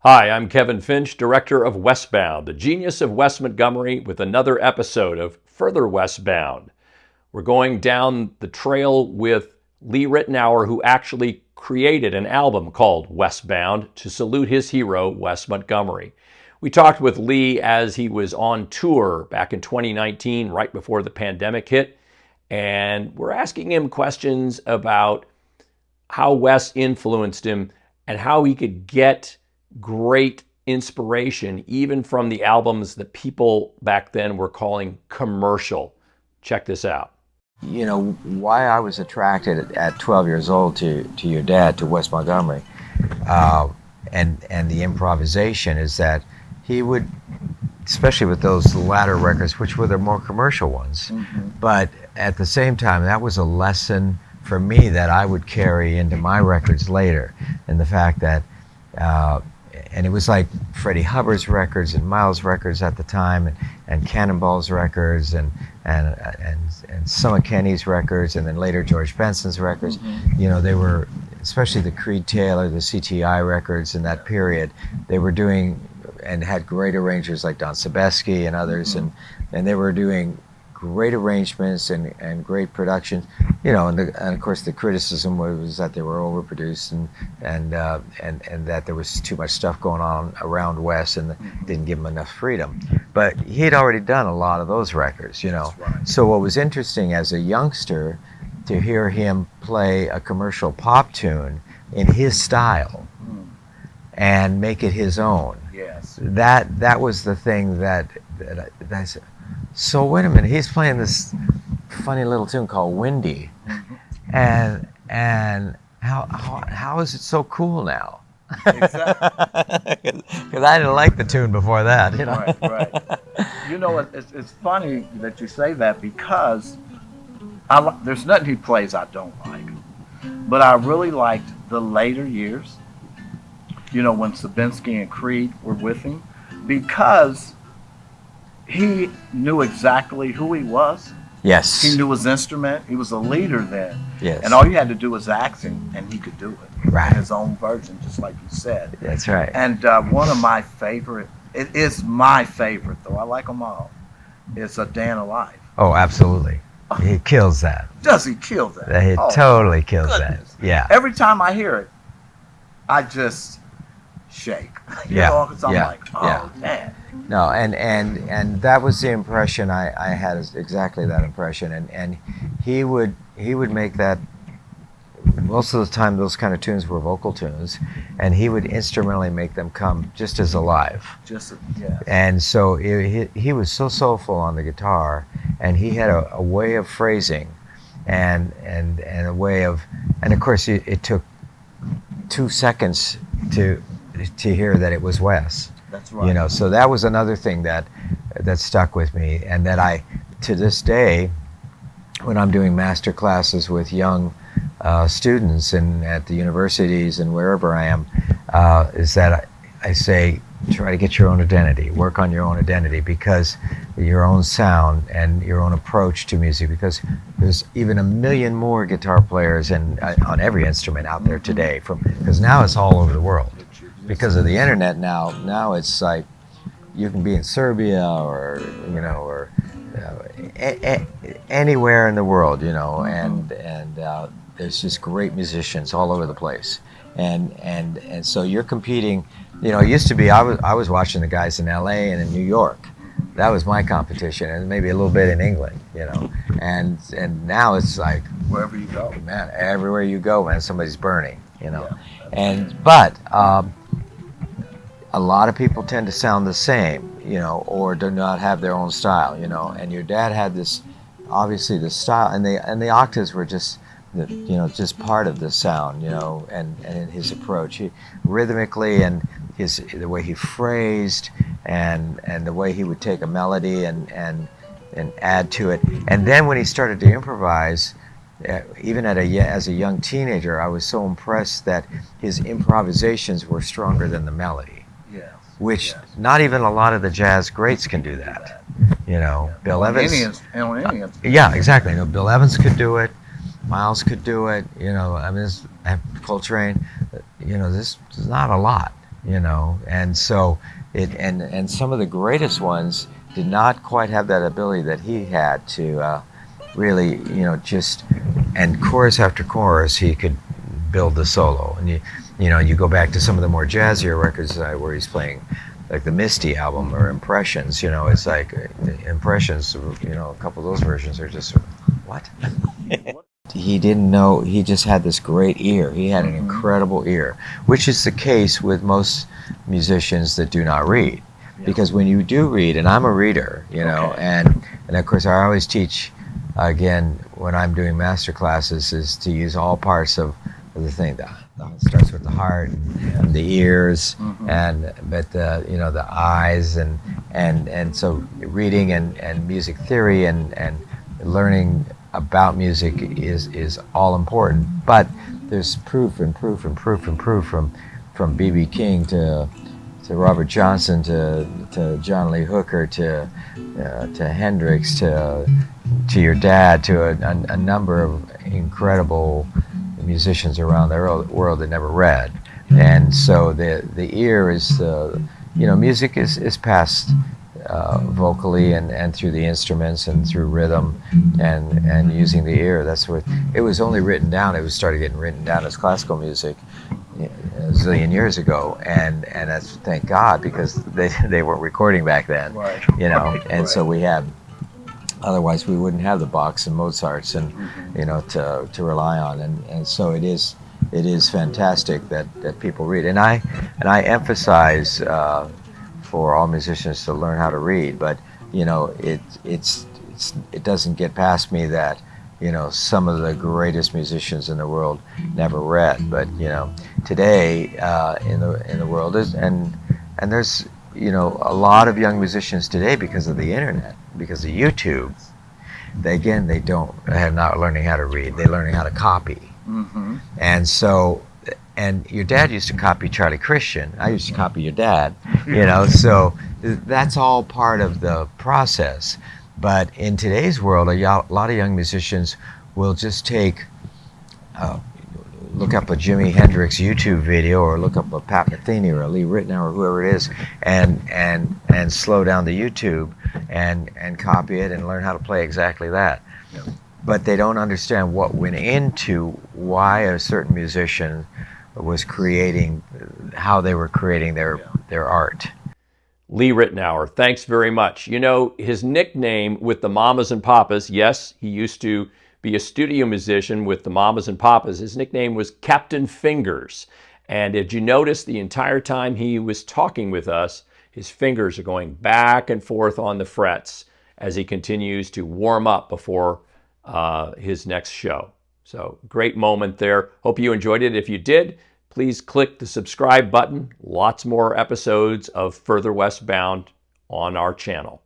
Hi, I'm Kevin Finch, director of Westbound, the genius of Wes Montgomery, with another episode of Further Westbound. We're going down the trail with Lee Ritenour, who actually created an album called Westbound to salute his hero, Wes Montgomery. We talked with Lee as he was on tour back in 2019, right before the pandemic hit, and we're asking him questions about how Wes influenced him and how he could get great inspiration even from the albums that people back then were calling commercial. Check this out. You know, why I was attracted at 12 years old to your dad, to Wes Montgomery, and the improvisation is that he would, especially with those latter records, which were the more commercial ones, but at the same time, that was a lesson for me that I would carry into my records later, and the fact that and it was like Freddie Hubbard's records and Miles' records at the time, and Cannonball's records, and some of Kenny's records, and then later George Benson's records. You know, they were, especially the Creed Taylor, the CTI records in that period, they were doing and had great arrangers like Don Sebesky and others, and they were doing great arrangements and great production, you know, and of course the criticism was that they were overproduced and that there was too much stuff going on around Wes and didn't give him enough freedom. But he had already done a lot of those records, you know. Right. So what was interesting as a youngster to hear him play a commercial pop tune in his style and make it his own. Yes. That was the thing that I said. So wait a minute, he's playing this funny little tune called Windy, and how is it so cool now? Exactly. Because I didn't like the tune before that. You know? Right. You know, it's funny that you say that because there's nothing he plays I don't like, but I really liked the later years. You know, when Sebesky and Creed were with him, because he knew exactly who he was. Yes. He knew his instrument. He was a leader then. Yes. And all you had to do was ask him, and he could do it. Right. In his own version, just like you said. That's right. And one of my favorite, it is my favorite, though I like them all, is A Day in a Life. Oh, absolutely. He kills that. Does he kill that? He totally kills goodness. That. Yeah. Every time I hear it, I just shake. You know, because I'm like, oh, man. No, and that was the impression I had, is exactly that impression, and he would make that. Most of the time those kind of tunes were vocal tunes, and he would instrumentally make them come just as alive. And so he was so soulful on the guitar, and he had a way of phrasing, and a way of, and of course it took 2 seconds to hear that it was Wes. That's right. You know, so that was another thing that stuck with me, and that I, to this day, when I'm doing master classes with young students and at the universities and wherever I am, is that I say, try to get your own identity, work on your own identity, because your own sound and your own approach to music, because there's even a million more guitar players and on every instrument out there today, because now it's all over the world. Because of the internet now it's like you can be in Serbia or, you know, or anywhere in the world, you know, and there's just great musicians all over the place, and so you're competing. You know, it used to be I was watching the guys in LA and in New York. That was my competition, and maybe a little bit in England, you know, and now it's like wherever you go, man, everywhere you go, man, somebody's burning, you know, but a lot of people tend to sound the same, you know, or do not have their own style, you know. And your dad had this, obviously, the style, and the octaves were just, you know, just part of the sound, you know, and his approach, rhythmically, and the way he phrased, and the way he would take a melody and add to it. And then when he started to improvise, even as a young teenager, I was so impressed that his improvisations were stronger than the melody. Which not even a lot of the jazz greats can do that. You know, Bill Evans. Yeah, exactly. You know, Bill Evans could do it. Miles could do it. You know, I mean, Coltrane. You know, this is not a lot. you know. And so and some of the greatest ones did not quite have that ability that he had to really, you know, just, and chorus after chorus he could build the solo. And you know, you go back to some of the more jazzier records where he's playing, like the Misty album or Impressions, you know, it's like Impressions, you know, a couple of those versions are just, what? He didn't know, he just had this great ear. He had an incredible ear, which is the case with most musicians that do not read. Because when you do read, and I'm a reader, you know, and of course I always teach, again, when I'm doing master classes, is to use all parts of the thing. It starts with the heart and the ears, but you know, the eyes, and so reading and music theory and learning about music is all important. But there's proof and proof and proof and proof from B.B. King to Robert Johnson to John Lee Hooker to Hendrix to your dad, to a number of incredible musicians around the world that never read. And so the ear is, you know, music is passed vocally and through the instruments and through rhythm and using the ear. That's what it was only written down. It started getting written down as classical music a zillion years ago, and that's, thank God, because they weren't recording back then, you know. And so we have, otherwise we wouldn't have the Bachs and Mozarts and you know to rely on, and so it is fantastic that people read, and I emphasize for all musicians to learn how to read. But you know, it doesn't get past me that, you know, some of the greatest musicians in the world never read. But you know, today in the world is, and there's, you know, a lot of young musicians today, because of the internet, because of YouTube, they have not learning how to read. They're learning how to copy. And so, and your dad used to copy Charlie Christian. I used to copy your dad, you know, so that's all part of the process. But in today's world, a lot of young musicians will just take, look up a Jimi Hendrix YouTube video, or look up a Pat Metheny or a Lee Ritenour or whoever it is, and slow down the YouTube and copy it and learn how to play exactly that. But they don't understand what went into why a certain musician was creating, how they were creating their art. Lee Ritenour, thanks very much. You know, his nickname with the Mamas and Papas, yes, he used to be a studio musician with the Mamas and Papas. His nickname was Captain Fingers. And did you notice the entire time he was talking with us, his fingers are going back and forth on the frets as he continues to warm up before his next show. So great moment there. Hope you enjoyed it. If you did, please click the subscribe button. Lots more episodes of Further Westbound on our channel.